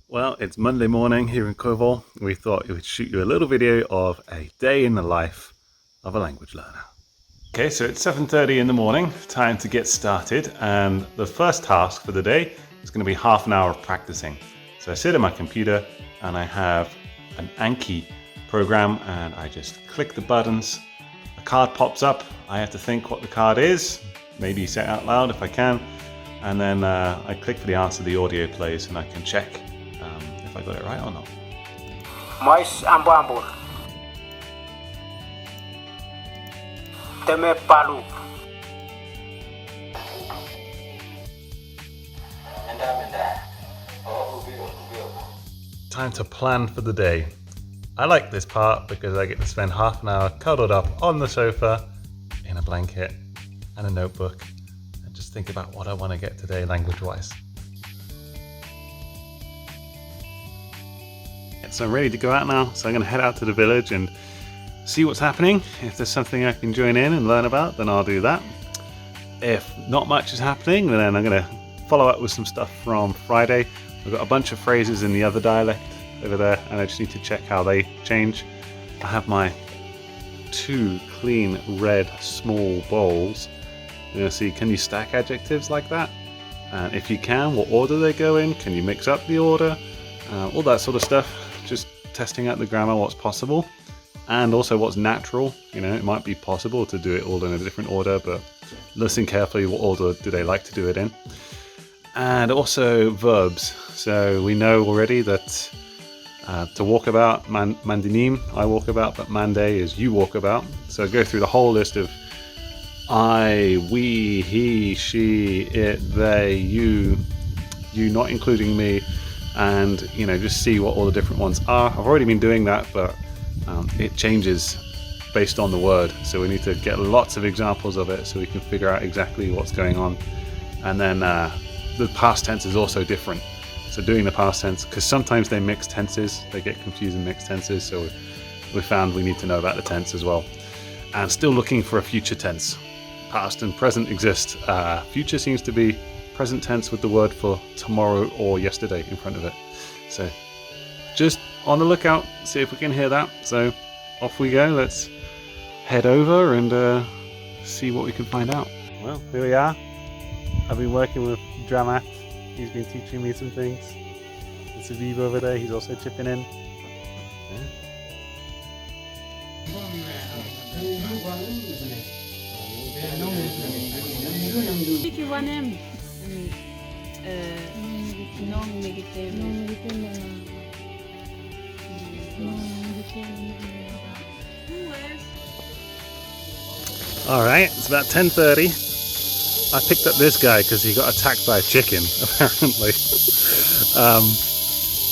Well, it's Monday morning here in Kovol. We thought we would shoot you a little video of a day in the life of a language learner. Okay, so it's 7:30 in the morning, time to get started, and the first task for the day is going to be half an hour of practicing. So I sit at my computer and I have an Anki program and I just click the buttons. A card pops up. I have to think what the card is, maybe say it out loud if I can, and then I click for the answer, the audio plays, and I can check if I got it right or not. Mais ambo-ambo. Teme palu. Time to plan for the day. I like this part because I get to spend half an hour cuddled up on the sofa in a blanket and a notebook and just think about what I want to get today language-wise. So I'm ready to go out now, so I'm going to head out to the village and see what's happening. If there's something I can join in and learn about, then I'll do that. If not much is happening, then I'm going to follow up with some stuff from Friday. I've got a bunch of phrases in the other dialect over there, and I just need to check how they change. I have my 2 clean red small bowls. You're going to see, can you stack adjectives like that? And if you can, what order they go in? Can you mix up the order? All that sort of stuff. Just testing out the grammar, what's possible, and also what's natural. You know, it might be possible to do it all in a different order, but listen carefully, what order do they like to do it in? And also verbs. So we know already that to walk about, mandinim, I walk about, but mande is you walk about. So go through the whole list of I, we, he, she, it, they, you not including me, and you know, just see what all the different ones are. I've already been doing that, but it changes based on the word, so we need to get lots of examples of it so we can figure out exactly what's going on. And then the past tense is also different, so doing the past tense, because sometimes they mix tenses, they get confused in mixed tenses, so we found we need to know about the tense as well. And still looking for a future tense. Past and present exist. Future seems to be present tense with the word for tomorrow or yesterday in front of it. So just on the lookout, see if we can hear that. So off we go. Let's head over and see what we can find out. Well, here we are. I've been working with Dramat. He's been teaching me some things. It's Aviv over there. He's also chipping in. Alright, it's about 10:30. I picked up this guy because he got attacked by a chicken, apparently.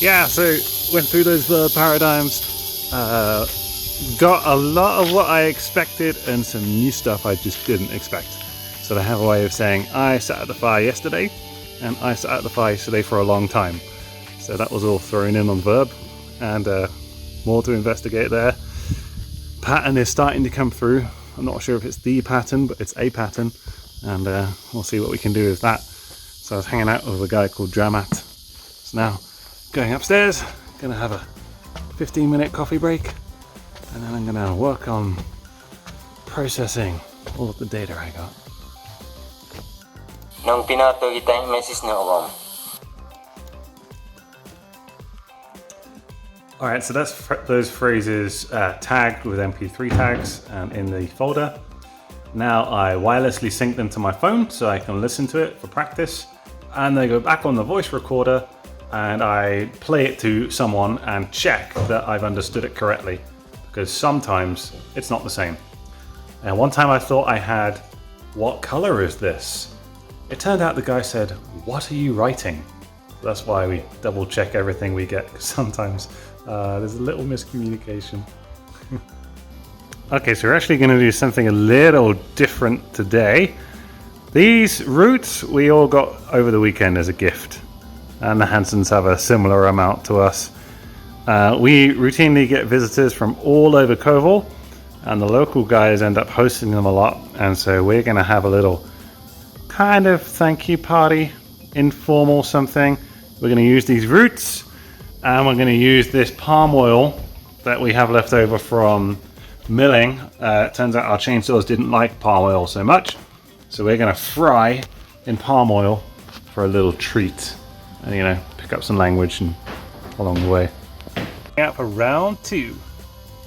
Yeah, so went through those verb paradigms, got a lot of what I expected and some new stuff I just didn't expect. So they have a way of saying, I sat at the fire yesterday, and I sat at the fire yesterday for a long time. So that was all thrown in on verb, and more to investigate there. Pattern is starting to come through. I'm not sure if it's the pattern, but it's a pattern, and we'll see what we can do with that. So I was hanging out with a guy called Dramat. So now going upstairs, gonna have a 15-minute coffee break, and then I'm gonna work on processing all of the data I got. Nung pinato kita yung message na ako. Alright, so that's those phrases tagged with MP3 tags in the folder. Now I wirelessly sync them to my phone so I can listen to it for practice, and they go back on the voice recorder and I play it to someone and check that I've understood it correctly, because sometimes it's not the same. And one time I thought I had, what color is this? It turned out the guy said, what are you writing? That's why we double check everything we get, because sometimes there's a little miscommunication. Okay, so we're actually going to do something a little different today. These roots we all got over the weekend as a gift, and the Hansons have a similar amount to us. We routinely get visitors from all over Kovol, and the local guys end up hosting them a lot, and so we're going to have a little kind of thank you party, informal something. We're going to use these roots And we're going to use this palm oil that we have left over from milling. It turns out our chainsaws didn't like palm oil so much, so we're going to fry in palm oil for a little treat, and you know, pick up some language and along the way. Out for round 2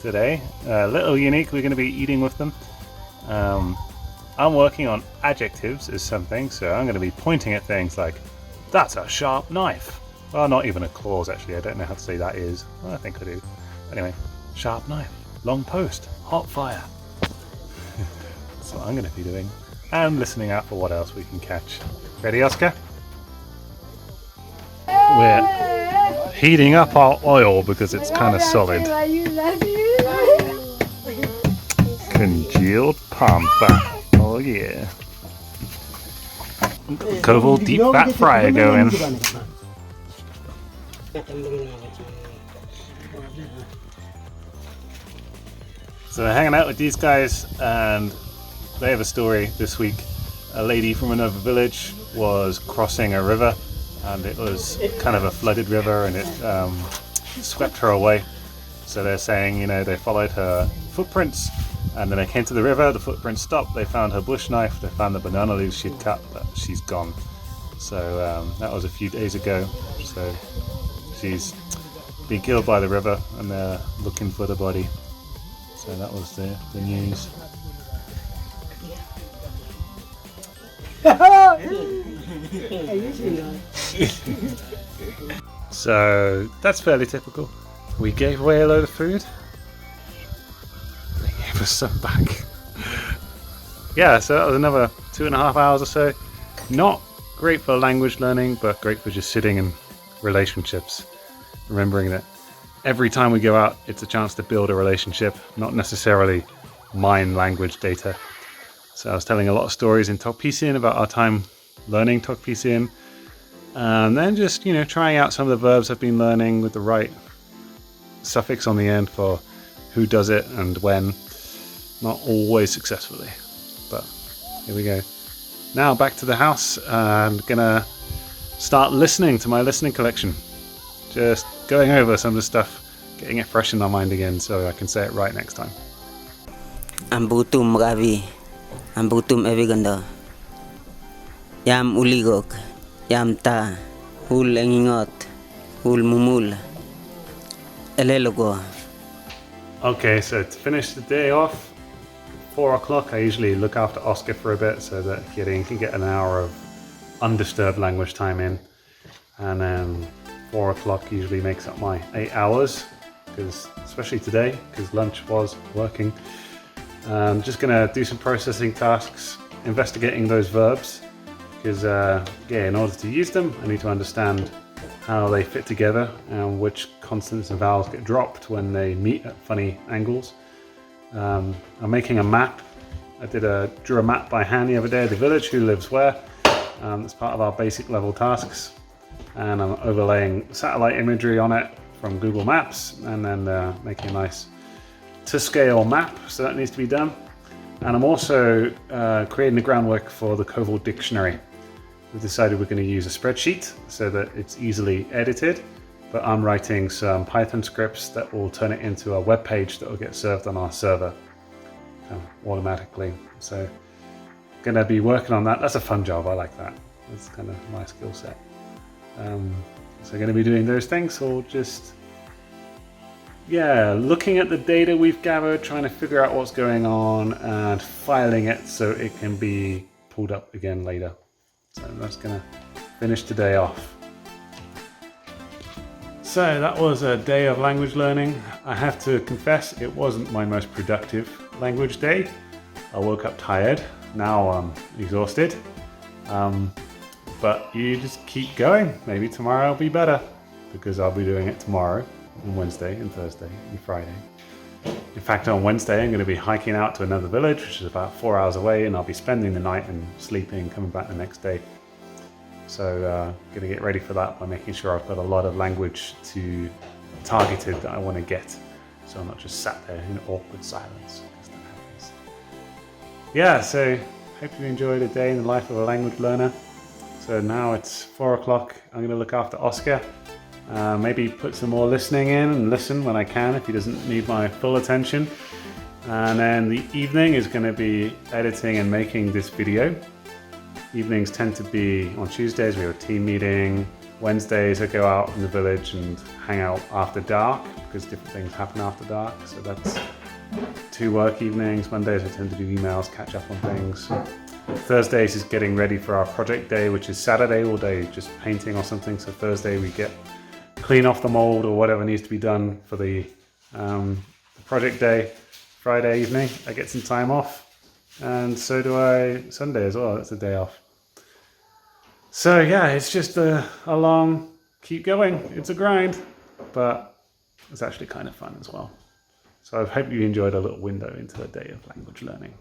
today. A little unique. We're going to be eating with them. I'm working on adjectives as something, so I'm going to be pointing at things like, "That's a sharp knife." Well, not even a clause actually. I don't know how to say that is. Well, I think I do. Anyway, sharp knife, long post, hot fire. That's what I'm going to be doing. And listening out for what else we can catch. Ready, Oscar? We're heating up our oil because it's kind of solid. Congealed palm fat. Oh yeah. Kovol deep fat fryer going. So hanging out with these guys, and they have a story this week. A lady from another village was crossing a river, and it was kind of a flooded river, and it swept her away. So they're saying, you know, they followed her footprints, and then they came to the river, the footprints stopped, they found her bush knife, they found the banana leaves she'd cut, but she's gone. So that was a few days ago. So she's been killed by the river, and they're looking for the body. So that was the news. So that's fairly typical. We gave away a load of food. They gave us some back. Yeah, so that was another 2.5 hours or so. Not great for language learning, but great for just sitting in relationships. Remembering that every time we go out, it's a chance to build a relationship, not necessarily mine language data. So I was telling a lot of stories in Tokpisian about our time learning Tokpisian, and then just, you know, trying out some of the verbs I've been learning with the right suffix on the end for who does it and when. Not always successfully, but here we go. Now back to the house, and gonna start listening to my listening collection. Just going over some of the stuff, getting it fresh in my mind again so I can say it right next time. Ambutum Ravi, Ambutum Eviganda, Yam Uligok, Yam Ta, Hul Engingot, Hul Mumul, Elelogo. Okay, so to finish the day off, 4 o'clock, I usually look after Oscar for a bit so that Kirin can get an hour of undisturbed language time in. And then 4 o'clock usually makes up my 8 hours, because especially today, because lunch was working. I'm just gonna do some processing tasks, investigating those verbs, because yeah, in order to use them, I need to understand how they fit together and which consonants and vowels get dropped when they meet at funny angles. I'm making a map. I drew a map by hand the other day of the village, who lives where. It's part of our basic level tasks. And I'm overlaying satellite imagery on it from Google Maps, and then making a nice to scale map, so that needs to be done. And I'm also creating the groundwork for the Kovol dictionary. We've decided we're going to use a spreadsheet so that it's easily edited, but I'm writing some Python scripts that will turn it into a web page that will get served on our server automatically. So going to be working on that. That's a fun job, I like that. That's kind of my skill set. So going to be doing those things, or just, yeah, looking at the data we've gathered, trying to figure out what's going on and filing it so it can be pulled up again later. So that's going to finish today off. So that was a day of language learning. I have to confess, it wasn't my most productive language day. I woke up tired, now I'm exhausted. But you just keep going. Maybe tomorrow will be better, because I'll be doing it tomorrow, on Wednesday and Thursday and Friday. In fact, on Wednesday I'm going to be hiking out to another village, which is about 4 hours away, and I'll be spending the night and sleeping, coming back the next day. So going to get ready for that by making sure I've got a lot of language targeted that I want to get, so I'm not just sat there in awkward silence. That happens. Yeah, so hope you enjoyed a day in the life of a language learner. So now it's 4 o'clock. I'm going to look after Oscar, Maybe put some more listening in and listen when I can if he doesn't need my full attention. And then the evening is going to be editing and making this video. Evenings tend to be on Tuesdays, we have a team meeting. Wednesdays I go out in the village and hang out after dark because different things happen after dark. So that's 2 work evenings. Mondays I tend to do emails, catch up on things. Thursdays is getting ready for our project day, which is Saturday all day, just painting or something. So Thursday we clean off the mold or whatever needs to be done for the project day. Friday evening I get some time off, and so do I Sunday as well. That's a day off. So yeah, it's just a long keep going. It's a grind, but it's actually kind of fun as well. So I hope you enjoyed a little window into a day of language learning.